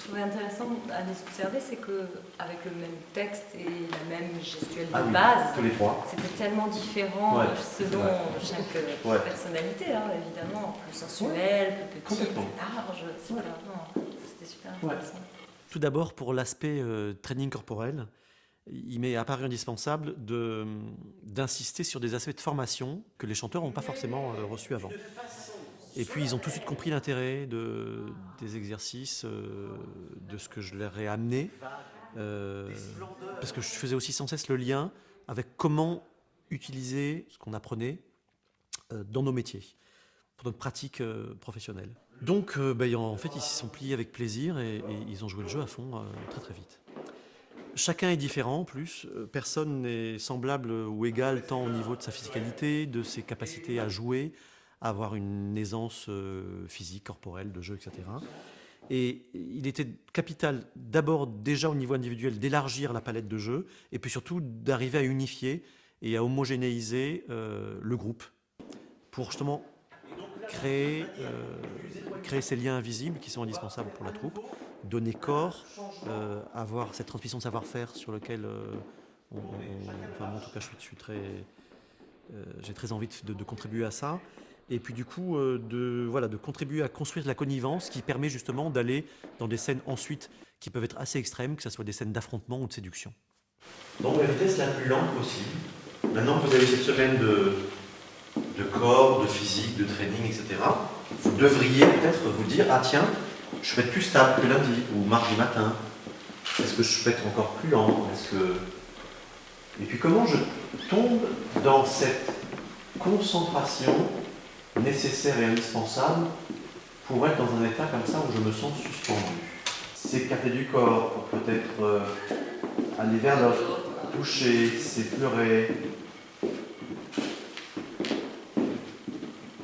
trouvais intéressant à observer, c'est qu'avec le même texte et la même gestuelle de oui, base, tous les trois. c'était tellement différent selon chaque Ouais. personnalité, hein, évidemment, plus sensuel, plus petit, plus Complètement. large. C'était super intéressant. Tout d'abord, pour l'aspect training corporel, il m'est apparu indispensable d'insister sur des aspects de formation que les chanteurs n'ont pas forcément reçus avant. Et puis ils ont tout de suite compris l'intérêt des exercices, de ce que je leur ai amené, parce que je faisais aussi sans cesse le lien avec comment utiliser ce qu'on apprenait dans nos métiers, pour notre pratique professionnelle. Donc en fait ils s'y sont pliés avec plaisir et ils ont joué le jeu à fond très très vite. Chacun est différent en plus, personne n'est semblable ou égal tant au niveau de sa physicalité, de ses capacités à jouer, à avoir une aisance physique, corporelle, de jeu, etc. Et il était capital d'abord déjà au niveau individuel d'élargir la palette de jeux et puis surtout d'arriver à unifier et à homogénéiser le groupe pour justement créer ces liens invisibles qui sont indispensables pour la troupe, donner corps, avoir cette transmission de savoir-faire sur lequel enfin, moi, en tout cas j'ai très envie de contribuer à ça. Et puis du coup, de contribuer à construire la connivence qui permet justement d'aller dans des scènes ensuite qui peuvent être assez extrêmes, que ce soit des scènes d'affrontement ou de séduction. Donc la vitesse la plus lente possible. Maintenant que vous avez cette semaine de corps, de physique, de training, etc., vous devriez peut-être vous dire, ah tiens, je vais être plus stable que lundi ou mardi matin. Est-ce que je peux être encore plus lent? Et puis comment je tombe dans cette concentration nécessaire et indispensable pour être dans un état comme ça où je me sens suspendu. S'écarter du corps pour peut-être aller vers l'autre, toucher, s'effleurer.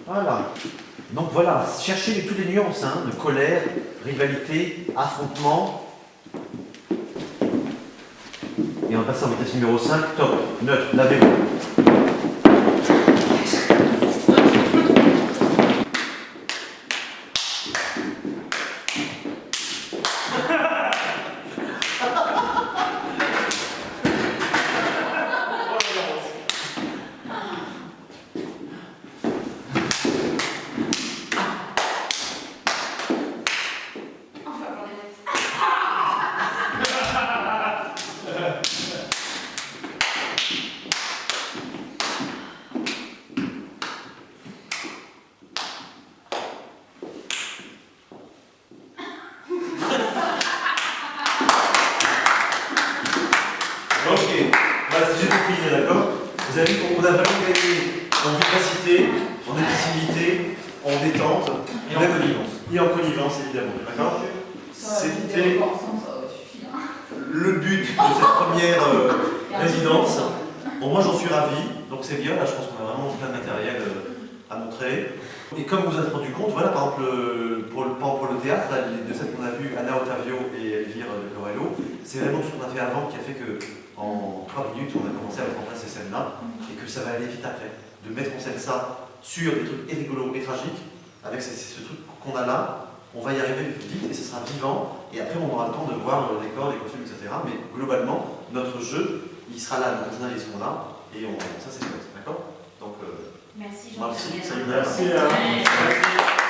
Voilà. Donc voilà, cherchez toutes les nuances de colère, rivalité, affrontement. Et on passe en vitesse numéro 5, top, neutre, lavez-vous. Ok, voilà, c'est juste pour finir, d'accord? Vous avez vu qu'on a vraiment gagné en vivacité, en agressivité, en détente, et en connivence. Et en connivence, évidemment, d'accord? C'était le but de cette première résidence. Bon, moi j'en suis ravi, donc c'est bien, là je pense qu'on a vraiment plein de matériel à montrer. Et comme vous vous êtes rendu compte, voilà, par exemple, pour le théâtre, là, les deux scènes qu'on a vues, Anna Ottavio et Elvire Lorello, c'est vraiment tout ce qu'on a fait avant qui a fait que en 3 minutes, on a commencé à mettre en place ces scènes-là et que ça va aller vite après. De mettre en scène ça sur des trucs rigolos et tragiques, avec ce truc qu'on a là, on va y arriver vite et ce sera vivant. Et après, on aura le temps de voir les décors, les costumes, etc. Mais globalement, notre jeu, il sera là, nos personnages ils seront là, et ça c'est chouette, d'accord? Donc, merci merci, Jean-Pierre. salut, merci.